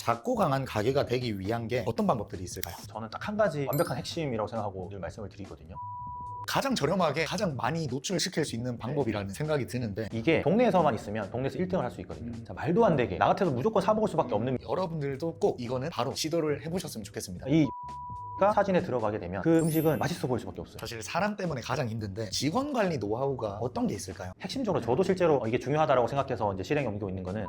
작고 강한 가게가 되기 위한 게 어떤 방법들이 있을까요? 저는 딱 한 가지 완벽한 핵심이라고 생각하고 늘 말씀을 드리거든요. 가장 저렴하게 가장 많이 노출시킬 수 있는 방법이라는 생각이 드는데, 이게 동네에서만 있으면 동네에서 1등을 할 수 있거든요. 자, 말도 안 되게 나 같아도 무조건 사 먹을 수밖에 없는 여러분들도 꼭 이거는 바로 시도를 해보셨으면 좋겠습니다. 가 사진에 들어가게 되면 그 음식은 맛있어 보일 수밖에 없어요. 사실 사람 때문에 가장 힘든데 직원 관리 노하우가 어떤 게 있을까요? 핵심적으로 저도 실제로 이게 중요하다고 생각해서 이제 실행에 옮기고 있는 거는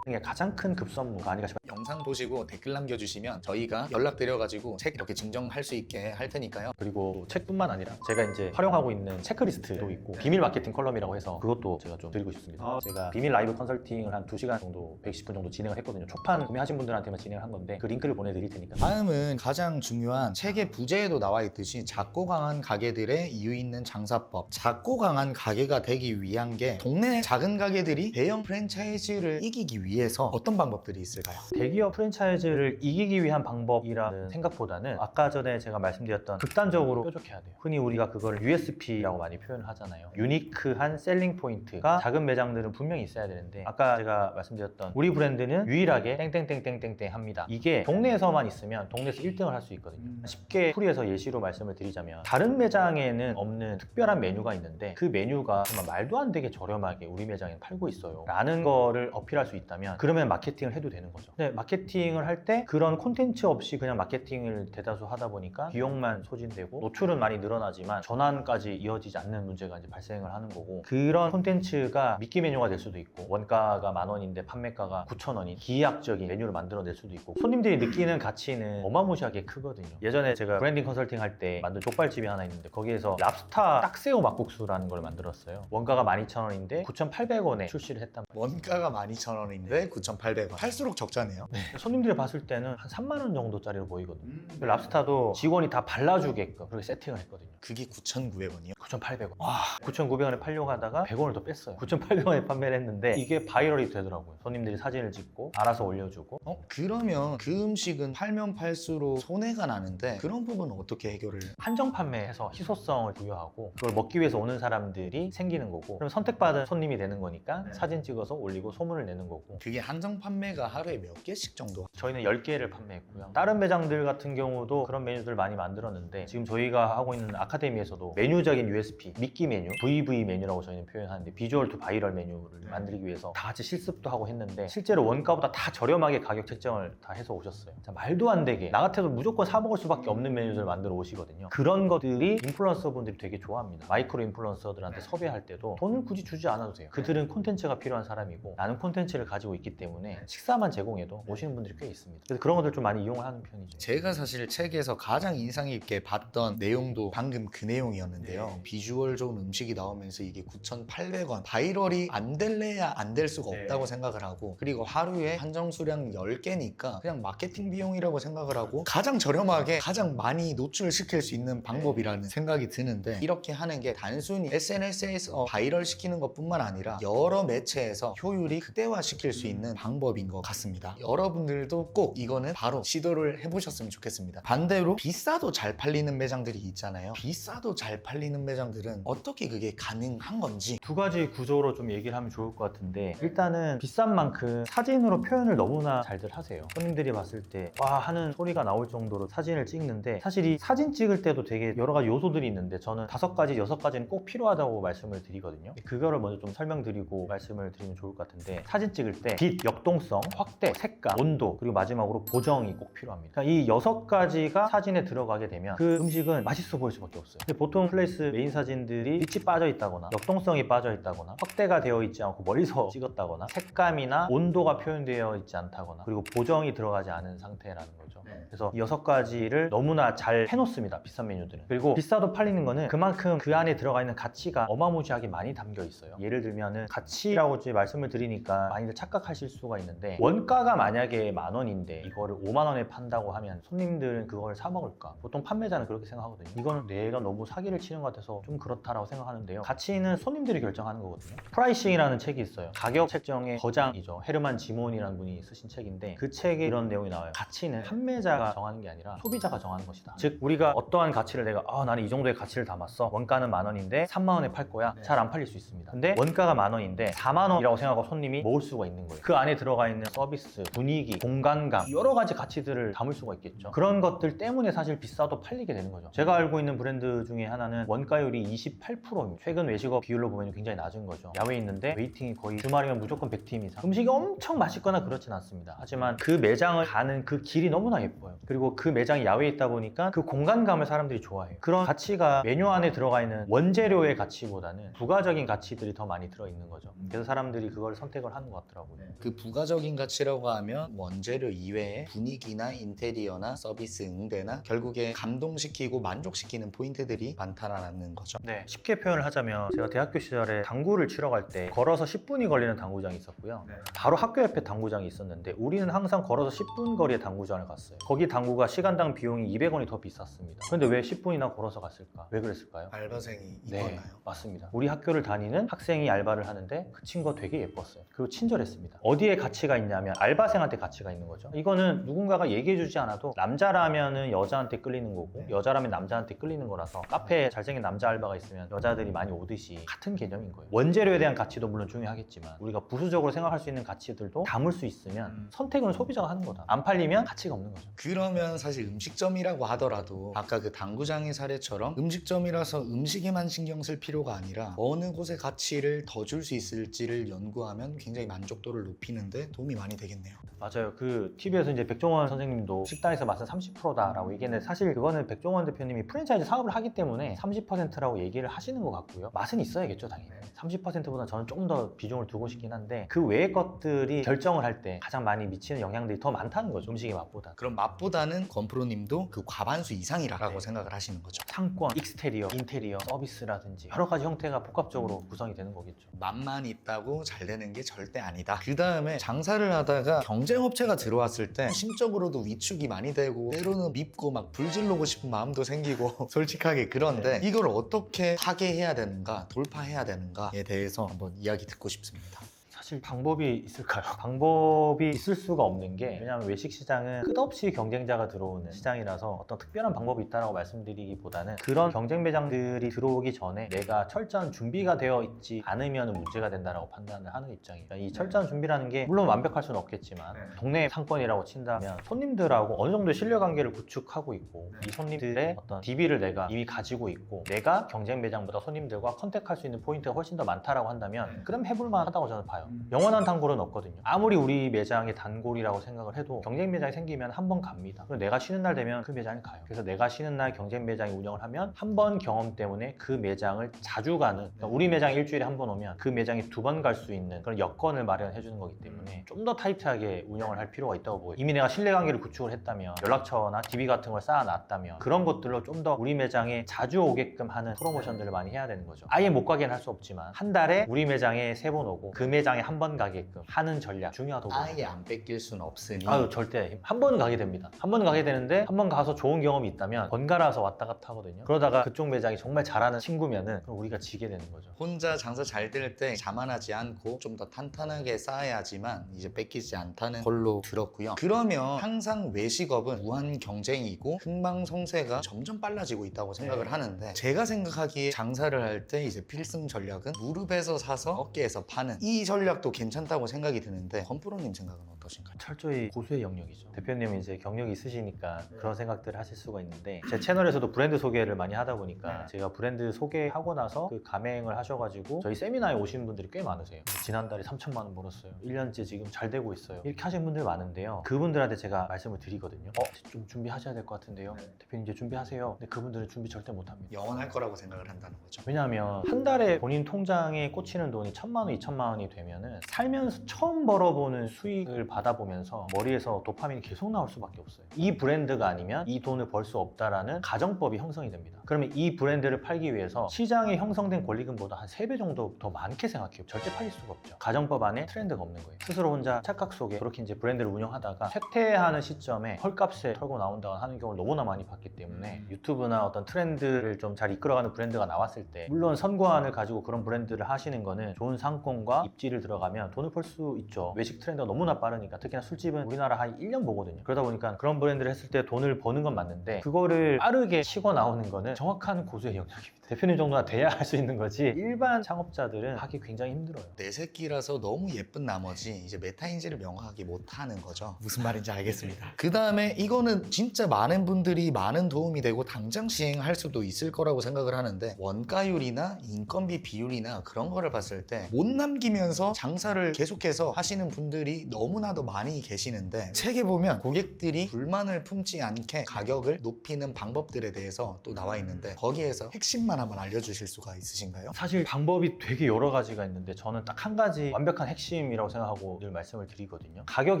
이게 가장 큰 급선무가 아닌가 싶어요. 영상 보시고 댓글 남겨주시면 저희가 연락드려가지고 책 이렇게 증정할 수 있게 할 테니까요. 그리고 책뿐만 아니라 제가 이제 활용하고 있는 체크리스트도 있고 비밀 마케팅 컬럼이라고 해서 그것도 제가 좀 드리고 싶습니다. 제가 비밀 라이브 컨설팅을 한 2시간 정도 120분 정도 진행을 했거든요. 초판 구매하신 분들한테만 진행을 한 건데 그 링크를 보내드릴 테니까. 다음은 가장 중요한 책의 부제에도 나와 있듯이 작고 강한 가게들의 이유 있는 장사법. 작고 강한 가게가 되기 위한 게 동네 작은 가게들이 대형 프랜차이즈를 이기기 위해서 어떤 방법들이 있을까요? 대기업 프랜차이즈를 이기기 위한 방법이라는 생각보다는 아까 전에 제가 말씀드렸던 극단적으로 뾰족해야 돼요. 흔히 우리가 그걸 USP라고 많이 표현을 하잖아요. 유니크한 셀링 포인트가 작은 매장들은 분명히 있어야 되는데, 아까 제가 말씀드렸던 우리 브랜드는 유일하게 땡땡땡땡땡땡 합니다. 이게 동네에서만 있으면 동네에서 1등을 할 수 있거든요. 쉽게 풀이해서 예시로 말씀을 드리자면 다른 매장에는 없는 특별한 메뉴가 있는데 그 메뉴가 정말 말도 안 되게 저렴하게 우리 매장에 팔고 있어요 라는 거를 어필할 수 있다면 그러면 마케팅을 해도 되는 거죠. 근데 마케팅을 할 때 그런 콘텐츠 없이 그냥 마케팅을 대다수 하다 보니까 비용만 소진되고 노출은 많이 늘어나지만 전환까지 이어지지 않는 문제가 이제 발생을 하는 거고, 그런 콘텐츠가 미끼 메뉴가 될 수도 있고 원가가 10,000원인데 판매가가 9,000원인 기하학적인 메뉴를 만들어낼 수도 있고 손님들이 느끼는 가치는 어마무시하게 크거든요. 예전에 제가 브랜딩 컨설팅 할 때 만든 족발집이 하나 있는데 거기에서 랍스타 딱새우 막국수라는 걸 만들었어요. 원가가 12,000원인데 9,800원에 출시를 했단 말이에요. 원가가 12,000원인데 9,800원. 할수록 적자네요. 손님들이 봤을 때는 한 3만 원 정도짜리로 보이거든요. 그 랍스타도 직원이 다 발라주게끔 그렇게 세팅을 했거든요. 그게 9,900원이요? 9,800원. 와, 9,900원에 팔려고 하다가 100원을 더 뺐어요. 9,800원에 판매를 했는데 이게 바이럴이 되더라고요. 손님들이 사진을 찍고 알아서 올려주고. 그러면 그 음식은 팔면 팔수록 손해가 나는데 그런 부분은 어떻게 해결을? 한정 판매해서 희소성을 부여하고 그걸 먹기 위해서 오는 사람들이 생기는 거고, 그럼 선택받은 손님이 되는 거니까 사진 찍어서 올리고 소문을 내는 거고. 그게 한정 판매가 하루에 몇 개씩 정도? 저희는 10개를 판매했고요. 다른 매장들 같은 경우도 그런 메뉴들 많이 만들었는데 지금 저희가 하고 있는 아카데미에서도 메뉴적인 USP, 미끼 메뉴, VV 메뉴라고 저희는 표현하는데 비주얼 투 바이럴 메뉴를 만들기 위해서 다 같이 실습도 하고 했는데 실제로 원가보다 다 저렴하게 가격 책정을 다 해서 오셨어요. 자, 말도 안 되게 나 같아도 무조건 사 먹을 수밖에 없는 메뉴들을 만들어 오시거든요. 그런 것들이 인플루언서 분들이 되게 좋아합니다. 마이크로 인플루언서들한테 섭외할 때도 돈을 굳이 주지 않아도 돼요. 그들은 콘텐츠가 필요한 사람이고 나는 콘텐츠를 가지고 있기 때문에 식사만 제공해도 오시는 분들이 꽤 있습니다. 그래서 그런 것들 좀 많이 이용을 하는 편이죠. 제가 사실 책에서 가장 인상 깊게 봤던 내용도 방금 그 내용이었는데요. 비주얼 좋은 음식이 나오면서 이게 9,800원. 바이럴이 안 될래야 안 될 수가 없다고 생각을 하고, 그리고 하루에 한정 수량 10개니까 그냥 마케팅 비용이라고 생각을 하고 가장 저렴하게 가장 많이 노출시킬 수 있는 방법이라는 생각이 드는데, 이렇게 하는 게 단순히 SNS에서 바이럴 시키는 것뿐만 아니라 여러 매체에서 효율이 극대화시킬 수 있는 방법인 것 같습니다. 여러분들도 꼭 이거는 바로 시도를 해보셨으면 좋겠습니다. 반대로 비싸도 잘 팔리는 매장들이 있잖아요. 비싸도 잘 팔리는 매장들은 어떻게 그게 가능한 건지. 두 가지 구조로 좀 얘기를 하면 좋을 것 같은데, 일단은 비싼 만큼 사진으로 표현을 너무나 잘들 하세요. 손님들이 봤을 때 와 하는 소리가 나올 정도로 사진을 찍는데, 사실 이 사진 찍을 때도 되게 여러 가지 요소들이 있는데 저는 5가지, 6가지는 꼭 필요하다고 말씀을 드리거든요. 그거를 먼저 좀 설명드리고 말씀을 드리면 좋을 것 같은데, 사진 찍을 때 빛, 역동성, 확대, 색감, 온도, 그리고 마지막으로 보정이 꼭 필요합니다. 그러니까 이 6가지가 사진에 들어가게 되면 그 음식은 맛있어 보일 수밖에 없어요. 근데 보통 플레이스 메인 사진들이 빛이 빠져 있다거나 역동성이 빠져 있다거나 확대가 되어 있지 않고 멀리서 찍었다거나 색감이나 온도가 표현되어 있지 않다거나 그리고 보정이 들어가지 않은 상태라는 거죠. 그래서 이 6가지를 너무나 잘 해놓습니다. 비싼 메뉴들은. 그리고 비싸도 팔리는 거는 그만큼 그 안에 들어가 있는 가치가 어마무시하게 많이 담겨 있어요. 예를 들면은 가치라고 이제 말씀을 드리니까 많이들 착각하실 수가 있는데, 원가가 만약에 10,000원인데 이거를 50,000원에 판다고 하면 손님들은 그걸 사 먹을까? 보통 판매자는 그렇게 생각하거든요. 이거는 내가 너무 사기를 치는 것 같아서 좀 그렇다라고 생각하는데요. 가치는 손님들이 결정하는 거거든요. 프라이싱이라는 책이 있어요. 가격 책정의 거장이죠. 헤르만 지몬이라는 분이 쓰신 책인데 그 책에 이런 내용이 나와요. 가치는 판매자가 정하는 게 아니라 소비자가 정하는 것이다. 즉 우리가 어떠한 가치를 내가 나는 이 정도의 가치를 담았어. 원가는 10,000원인데 30,000원에 팔 거야. 잘 안 팔릴 수 있습니다. 근데 원가가 10,000원인데 40,000원이라고 생각하고 손님이 먹을 수가 있는 있는 거예요. 그 안에 들어가 있는 서비스, 분위기, 공간감, 여러 가지 가치들을 담을 수가 있겠죠. 그런 것들 때문에 사실 비싸도 팔리게 되는 거죠. 제가 알고 있는 브랜드 중에 하나는 원가율이 28%입니다. 최근 외식업 비율로 보면 굉장히 낮은 거죠. 야외에 있는데 웨이팅이 거의 주말이면 무조건 100팀 이상. 음식이 엄청 맛있거나 그렇진 않습니다. 하지만 그 매장을 가는 그 길이 너무나 예뻐요. 그리고 그 매장이 야외에 있다 보니까 그 공간감을 사람들이 좋아해요. 그런 가치가 메뉴 안에 들어가 있는 원재료의 가치보다는 부가적인 가치들이 더 많이 들어있는 거죠. 그래서 사람들이 그걸 선택을 하는 것 같더라고요. 그 부가적인 가치라고 하면 원재료 이외에 분위기나 인테리어나 서비스 응대나 결국에 감동시키고 만족시키는 포인트들이 많다라는 거죠. 네, 쉽게 표현을 하자면 제가 대학교 시절에 당구를 치러 갈 때 걸어서 10분이 걸리는 당구장이 있었고요. 바로 학교 옆에 당구장이 있었는데 우리는 항상 걸어서 10분 거리의 당구장을 갔어요. 거기 당구가 시간당 비용이 200원이 더 비쌌습니다. 그런데 왜 10분이나 걸어서 갔을까? 왜 그랬을까요? 알바생이 네, 있었나요? 맞습니다. 우리 학교를 다니는 학생이 알바를 하는데 그 친구가 되게 예뻤어요. 그리고 친절했습니다. 어디에 가치가 있냐면 알바생한테 가치가 있는 거죠. 이거는 누군가가 얘기해주지 않아도 남자라면은 여자한테 끌리는 거고 여자라면 남자한테 끌리는 거라서 카페에 잘생긴 남자 알바가 있으면 여자들이 많이 오듯이 같은 개념인 거예요. 원재료에 대한 가치도 물론 중요하겠지만 우리가 부수적으로 생각할 수 있는 가치들도 담을 수 있으면 선택은 소비자가 하는 거다. 안 팔리면 가치가 없는 거죠. 그러면 사실 음식점이라고 하더라도 아까 그 당구장의 사례처럼 음식점이라서 음식에만 신경 쓸 필요가 아니라 어느 곳의 가치를 더 줄 수 있을지를 연구하면 굉장히 만족도를 높이는데 도움이 많이 되겠네요. 맞아요. 그 TV에서 이제 백종원 선생님도 식당에서 맛은 30%다라고 얘기했는데 사실 그거는 백종원 대표님이 프랜차이즈 사업을 하기 때문에 30%라고 얘기를 하시는 것 같고요. 맛은 있어야겠죠, 당연히. 30%보다 저는 조금 더 비중을 두고 싶긴 한데 그 외의 것들이 결정을 할 때 가장 많이 미치는 영향들이 더 많다는 거죠. 음식의 맛보다. 그럼 맛보다는 건프로님도 그 과반수 이상이라고 생각을 하시는 거죠. 상권, 익스테리어, 인테리어, 서비스라든지 여러 가지 형태가 복합적으로 구성이 되는 거겠죠. 맛만 있다고 잘 되는 게 절대 아니다. 그 다음에 장사를 하다가 경쟁업체가 들어왔을 때 심적으로도 위축이 많이 되고 때로는 밉고 막 불질르고 싶은 마음도 생기고 솔직하게 그런데 이걸 어떻게 타개해야 되는가 돌파해야 되는가에 대해서 한번 이야기 듣고 싶습니다. 사실 방법이 있을까요? 방법이 있을 수가 없는 게 왜냐하면 외식 시장은 끝없이 경쟁자가 들어오는 시장이라서 어떤 특별한 방법이 있다고 말씀드리기보다는 그런 경쟁 매장들이 들어오기 전에 내가 철저한 준비가 되어 있지 않으면 문제가 된다고 판단을 하는 입장이에요. 이 철저한 준비라는 게 물론 완벽할 수는 없겠지만 동네 상권이라고 친다면 손님들하고 어느 정도의 신뢰관계를 구축하고 있고 이 손님들의 어떤 DB를 내가 이미 가지고 있고 내가 경쟁 매장보다 손님들과 컨택할 수 있는 포인트가 훨씬 더 많다고 한다면 그럼 해볼만 하다고 저는 봐요. 영원한 단골은 없거든요. 아무리 우리 매장이 단골이라고 생각을 해도 경쟁 매장이 생기면 한 번 갑니다. 그리고 내가 쉬는 날 되면 그 매장에 가요. 그래서 내가 쉬는 날 경쟁 매장이 운영을 하면 한 번 경험 때문에 그 매장을 자주 가는 그러니까 우리 매장 일주일에 한 번 오면 그 매장에 두 번 갈 수 있는 그런 여건을 마련해 주는 거기 때문에 좀 더 타이트하게 운영을 할 필요가 있다고 보여요. 이미 내가 신뢰관계를 구축을 했다면 연락처나 DB 같은 걸 쌓아놨다면 그런 것들로 좀 더 우리 매장에 자주 오게끔 하는 프로모션들을 많이 해야 되는 거죠. 아예 못 가게는 할 수 없지만 한 달에 우리 매장에 3번 오고 그 매장에 한 번 가게끔 하는 전략 중요하다고 아예 보여요. 안 뺏길 수는 없으니 아유 절대 한 번 가게 됩니다. 한 번 가게 되는데 한 번 가서 좋은 경험이 있다면 번갈아서 왔다 갔다 하거든요. 그러다가 그쪽 매장이 정말 잘하는 친구면은 그럼 우리가 지게 되는 거죠. 혼자 장사 잘 될 때 자만하지 않고 좀 더 탄탄하게 쌓아야지만 이제 뺏기지 않다는 걸로 들었고요. 그러면 항상 외식업은 무한 경쟁이고 흥망성쇠가 점점 빨라지고 있다고 생각을 하는데 제가 생각하기에 장사를 할 때 이제 필승 전략은 무릎에서 사서 어깨에서 파는 이 전략도 괜찮다고 생각이 드는데 건프로님 생각은 어떠신가요? 철저히 고수의 영역이죠. 대표님은 이제 경력이 있으시니까 그런 생각들을 하실 수가 있는데 제 채널에서도 브랜드 소개를 많이 하다 보니까 제가 브랜드 소개하고 나서 그 가맹을 하셔가지고 저희 세미나에 오신 분들이 꽤 많으세요. 지난달에 3천만 원 벌었어요. 1년째 지금 잘 되고 있어요. 이렇게 하신 분들 많은데요. 그분들한테 제가 말씀을 드리거든요. 좀 준비하셔야 될 것 같은데요. 대표님 이제 준비하세요. 근데 그분들은 준비 절대 못합니다. 영원할 거라고 생각을 한다는 거죠. 왜냐하면 한 달에 본인 통장에 꽂히는 돈이 1,000만 원, 2,000만 원이 되면은 살면서 처음 벌어보는 수익을 받아보면서 머리에서 도파민이 계속 나올 수밖에 없어요. 이 브랜드가 아니면 이 돈을 벌 수 없다라는 가정법이 형성이 됩니다. 그러면 이 브랜드를 팔기 위해서 시장에 형성된 권리금보다 한 3배 정도 더 많게 생각해요. 절대 팔릴 수가 없죠. 가정법 안에 트렌드가 없는 거예요. 스스로 혼자 착각 속에 그렇게 이제 브랜드를 운영하다가 쇠퇴하는 시점에 헐값에 털고 나온다거나 하는 경우를 너무나 많이 봤기 때문에 유튜브나 어떤 트렌드를 좀 잘 이끌어가는 브랜드가 나왔을 때 물론 선구안을 가지고 그런 브랜드를 하시는 거는 좋은 상권과 입지를 들어가면 돈을 벌 수 있죠. 외식 트렌드가 너무나 빠르니까 하니까 특히나 술집은 우리나라 한 1년 보거든요. 그러다 보니까 그런 브랜드를 했을 때 돈을 버는 건 맞는데 그거를 빠르게 치고 나오는 거는 정확한 고수의 영역입니다. 대표님 정도가 돼야 할 수 있는 거지 일반 창업자들은 하기 굉장히 힘들어요. 내 새끼라서 너무 예쁜 나머지 이제 메타인지를 명확하게 못하는 거죠. 무슨 말인지 알겠습니다. 그 다음에 이거는 진짜 많은 분들이 많은 도움이 되고 당장 시행할 수도 있을 거라고 생각을 하는데 원가율이나 인건비 비율이나 그런 거를 봤을 때 못 남기면서 장사를 계속해서 하시는 분들이 너무나도 많이 계시는데 책에 보면 고객들이 불만을 품지 않게 가격을 높이는 방법들에 대해서 또 나와 있는데 거기에서 핵심만 한번 알려주실 수가 있으신가요? 사실 방법이 되게 여러 가지가 있는데 저는 딱 한 가지 완벽한 핵심이라고 생각하고 늘 말씀을 드리거든요. 가격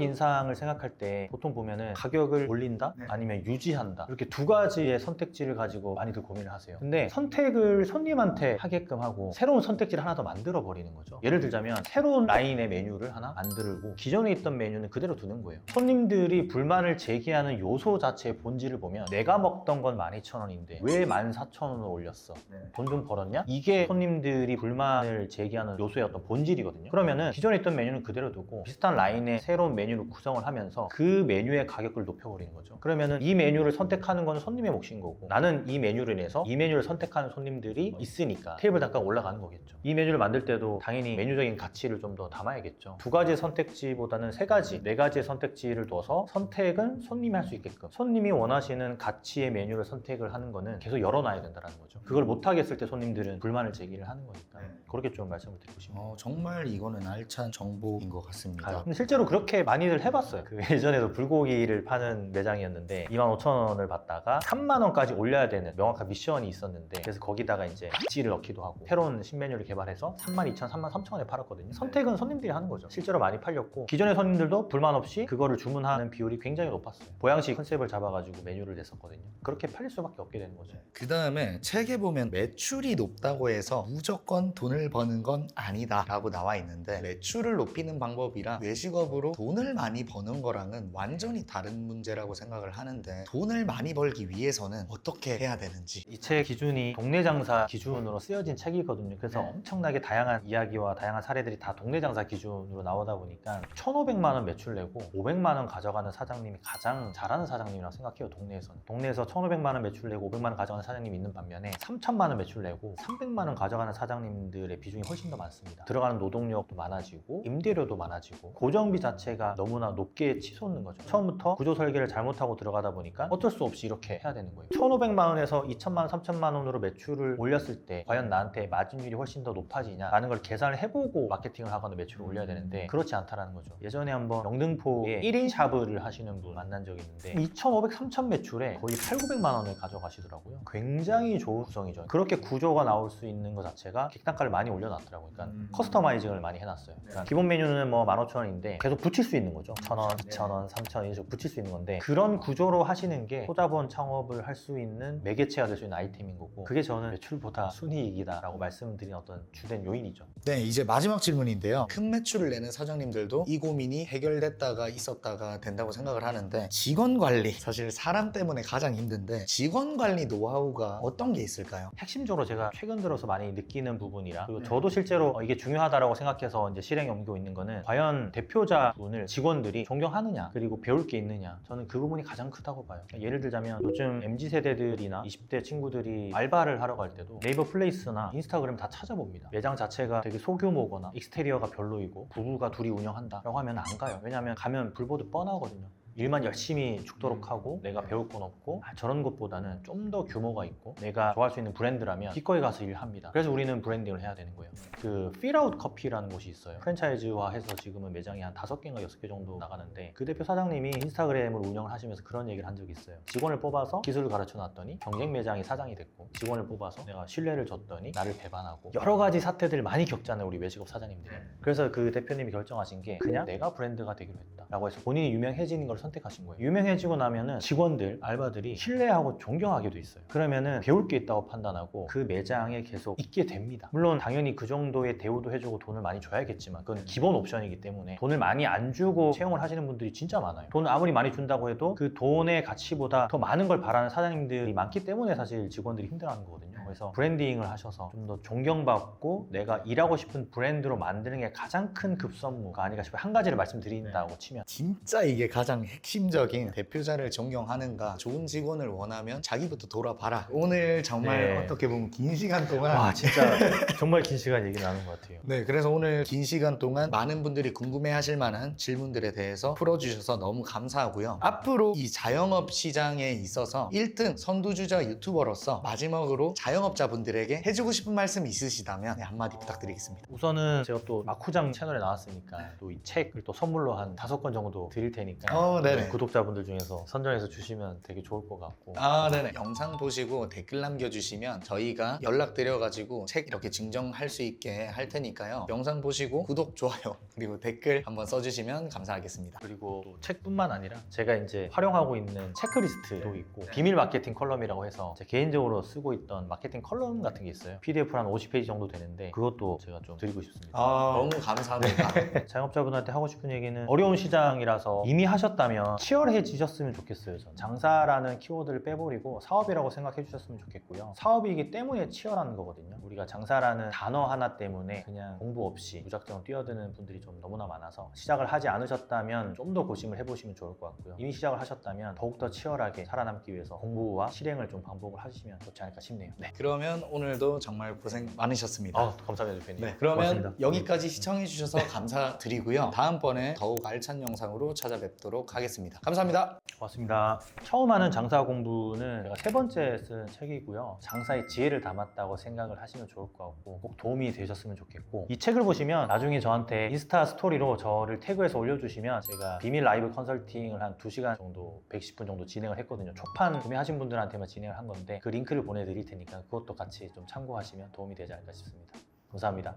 인상을 생각할 때 보통 보면은 가격을 올린다? 네. 아니면 유지한다? 이렇게 두 가지의 선택지를 가지고 많이들 고민을 하세요. 근데 선택을 손님한테 하게끔 하고 새로운 선택지를 하나 더 만들어 버리는 거죠. 예를 들자면 새로운 라인의 메뉴를 하나 만들고 기존에 있던 메뉴는 그대로 두는 거예요. 손님들이 불만을 제기하는 요소 자체의 본질을 보면 내가 먹던 건 12,000원인데 왜 14,000원을 올렸어? 돈 좀 벌었냐? 이게 손님들이 불만을 제기하는 요소의 어떤 본질이거든요. 그러면은 기존에 있던 메뉴는 그대로 두고 비슷한 라인의 새로운 메뉴를 구성을 하면서 그 메뉴의 가격을 높여버리는 거죠. 그러면은 이 메뉴를 선택하는 건 손님의 몫인 거고 나는 이 메뉴를 인해서 이 메뉴를 선택하는 손님들이 있으니까 테이블 단가가 올라가는 거겠죠. 이 메뉴를 만들 때도 당연히 메뉴적인 가치를 좀 더 담아야겠죠. 두 가지 선택지보다는 세 가지, 네 가지의 선택지를 둬서 선택은 손님이 할 수 있게끔 손님이 원하시는 가치의 메뉴를 선택을 하는 거는 계속 열어놔야 된다는 거죠. 그걸 못하겠을 때 손님들은 불만을 제기를 하는 거니까 그렇게 좀 말씀을 드리고 싶습니다. 정말 이거는 알찬 정보인 것 같습니다. 근데 실제로 그렇게 많이들 해봤어요. 그 예전에도 불고기를 파는 매장이었는데 25,000원을 받다가 3만원까지 올려야 되는 명확한 미션이 있었는데 그래서 거기다가 이제 낙지를 넣기도 하고 새로운 신메뉴를 개발해서 32,000, 33,000원에 팔았거든요. 선택은 손님들이 하는 거죠. 실제로 많이 팔렸고 기존의 손님들도 불만 없이 그거를 주문하는 비율이 굉장히 높았어요. 보양식 컨셉을 잡아가지고 메뉴를 냈었거든요. 그렇게 팔릴 수밖에 없게 되는 거죠. 그 다음에 책에 보면 매출이 높다고 해서 무조건 돈을 버는 건 아니다 라고 나와 있는데 매출을 높이는 방법이랑 외식업으로 돈을 많이 버는 거랑은 완전히 다른 문제라고 생각을 하는데 돈을 많이 벌기 위해서는 어떻게 해야 되는지 이 책 기준이 동네 장사 기준으로 쓰여진 책이거든요. 그래서 엄청나게 다양한 이야기와 다양한 사례들이 다 동네 장사 기준으로 나오다 보니까 1,500만 원 매출 내고 500만 원 가져가는 사장님이 가장 잘하는 사장님이라고 생각해요. 동네에서는. 동네에서 1,500만 원 매출 내고 500만 원 가져가는 사장님이 있는 반면에 3,000만 원 매출 내고 300만 원 가져가는 사장님들의 비중이 훨씬 더 많습니다. 들어가는 노동력도 많아지고 임대료도 많아지고 고정비 자체가 너무나 높게 치솟는 거죠. 처음부터 구조 설계를 잘못하고 들어가다 보니까 어쩔 수 없이 이렇게 해야 되는 거예요. 1,500만 원에서 2,000만 원, 3,000만 원으로 매출을 올렸을 때 과연 나한테 마진율이 훨씬 더 높아지냐라는 걸 계산을 해보고 마케팅을 하거나 매출을 올려야 되는데 그렇지 않다라는 거죠. 예전에 한번 영등포에 1인 샵을 하시는 분 만난 적이 있는데 2,500, 3,000 매출에 거의 8,900만 원을 가져가시더라고요. 굉장히 좋은 구성이죠. 그렇게 구조가 나올 수 있는 것 자체가 객단가를 많이 올려놨더라고요. 그러니까 커스터마이징을 많이 해놨어요. 그러니까 기본 메뉴는 뭐 15,000원인데 계속 붙일 수 있는 거죠. 1,000원, 2,000원, 3,000원 이렇게 붙일 수 있는 건데 그런 구조로 하시는 게 소자본 창업을 할 수 있는 매개체가 될 수 있는 아이템인 거고 그게 저는 매출보다 순이익이다라고 말씀드린 어떤 주된 요인이죠. 네, 이제 마지막 질문인데요. 큰 매출을 내는 사장님들도 이 고민이 해결됐다가 있었다가 된다고 생각을 하는데 직원 관리, 사실 사람 때문에 가장 힘든데 직원 관리 노하우가 어떤 게 있을까요? 핵심적으로 제가 최근 들어서 많이 느끼는 부분이라 그리고 저도 실제로 이게 중요하다고 생각해서 이제 실행에 옮기고 있는 거는 과연 대표자분을 직원들이 존경하느냐 그리고 배울 게 있느냐 저는 그 부분이 가장 크다고 봐요. 예를 들자면 요즘 MZ세대들이나 20대 친구들이 알바를 하러 갈 때도 네이버 플레이스나 인스타그램 다 찾아봅니다. 매장 자체가 되게 소규모거나 익스테리어가 별로이고 부부가 둘이 운영한다 라고 하면 안 가요. 왜냐하면 가면 불보듯 뻔하거든요. 일만 열심히 죽도록 하고 내가 배울 건 없고 저런 것보다는 좀 더 규모가 있고 내가 좋아할 수 있는 브랜드라면 기꺼이 가서 일합니다. 그래서 우리는 브랜딩을 해야 되는 거예요. 그 필아웃 커피라는 곳이 있어요. 프랜차이즈화해서 지금은 매장이 한 5개인가 6개 정도 나가는데 그 대표 사장님이 인스타그램을 운영을 하시면서 그런 얘기를 한 적이 있어요. 직원을 뽑아서 기술을 가르쳐 놨더니 경쟁 매장이 사장이 됐고 직원을 뽑아서 내가 신뢰를 줬더니 나를 배반하고 여러 가지 사태들 많이 겪잖아요. 우리 외식업 사장님들이. 그래서 그 대표님이 결정하신 게 그냥 내가 브랜드가 되기로 했다 라고 해서 본인이 유명해지는 걸 선택하신 거예요. 유명해지고 나면은 직원들, 알바들이 신뢰하고 존경하게 돼 있어요. 그러면은 배울 게 있다고 판단하고 그 매장에 계속 있게 됩니다. 물론 당연히 그 정도의 대우도 해주고 돈을 많이 줘야겠지만 그건 기본 옵션이기 때문에 돈을 많이 안 주고 채용을 하시는 분들이 진짜 많아요. 돈을 아무리 많이 준다고 해도 그 돈의 가치보다 더 많은 걸 바라는 사장님들이 많기 때문에 사실 직원들이 힘들어하는 거거든요. 그래서 브랜딩을 하셔서 좀 더 존경받고 내가 일하고 싶은 브랜드로 만드는 게 가장 큰 급선무가 아닌가 싶어요. 한 가지를 말씀드린다고 치면 진짜 이게 가장 핵심적인 대표자를 존경하는가 좋은 직원을 원하면 자기부터 돌아봐라. 오늘 정말 네. 어떻게 보면 긴 시간 동안 와 진짜 정말 긴 시간 얘기 나눈 것 같아요. 네, 그래서 오늘 긴 시간 동안 많은 분들이 궁금해하실 만한 질문들에 대해서 풀어주셔서 너무 감사하고요. 앞으로 이 자영업 시장에 있어서 1등 선두주자 유튜버로서 마지막으로 자영업자분들에게 해주고 싶은 말씀 있으시다면 한마디 부탁드리겠습니다. 우선은 제가 또 마쿠장 채널에 나왔으니까 또 이 책을 또 선물로 한 5권 정도 드릴 테니까 네네. 구독자분들 중에서 선정해서 주시면 되게 좋을 것 같고 네네. 영상 보시고 댓글 남겨주시면 저희가 연락드려가지고 책 이렇게 증정할 수 있게 할 테니까요. 영상 보시고 구독, 좋아요, 그리고 댓글 한번 써주시면 감사하겠습니다. 그리고 또 책뿐만 아니라 제가 이제 활용하고 있는 체크리스트도 있고 비밀 마케팅 컬럼이라고 해서 제 개인적으로 쓰고 있던 마케팅 컬럼 같은 게 있어요. PDF로 한 50페이지 정도 되는데 그것도 제가 좀 드리고 싶습니다. 너무 감사합니다. 자영업자분한테 하고 싶은 얘기는 어려운 시장이라서 이미 하셨다면 치열해지셨으면 좋겠어요. 전 장사라는 키워드를 빼버리고 사업이라고 생각해 주셨으면 좋겠고요. 사업이기 때문에 치열한 거거든요. 우리가 장사라는 단어 하나 때문에 그냥 공부 없이 무작정 뛰어드는 분들이 좀 너무나 많아서 시작을 하지 않으셨다면 좀 더 고심을 해보시면 좋을 것 같고요. 이미 시작을 하셨다면 더욱더 치열하게 살아남기 위해서 공부와 실행을 좀 반복을 하시면 좋지 않을까 싶네요. 네. 그러면 오늘도 정말 고생 많으셨습니다. 감사합니다, 대표님. 네, 그러면 고맙습니다. 여기까지 시청해주셔서 감사드리고요. 다음번에 더욱 알찬 영상으로 찾아뵙도록 하겠습니다. 감사합니다. 고맙습니다. 처음 하는 장사 공부는 제가 3번째 쓴 책이고요. 장사의 지혜를 담았다고 생각을 하시면 좋을 것 같고 꼭 도움이 되셨으면 좋겠고 이 책을 보시면 나중에 저한테 인스타 스토리로 저를 태그해서 올려주시면 제가 비밀 라이브 컨설팅을 한 2시간 정도 110분 정도 진행을 했거든요. 초판 구매하신 분들한테만 진행을 한 건데 그 링크를 보내드릴 테니까 그것도 같이 좀 참고하시면 도움이 되지 않을까 싶습니다. 감사합니다.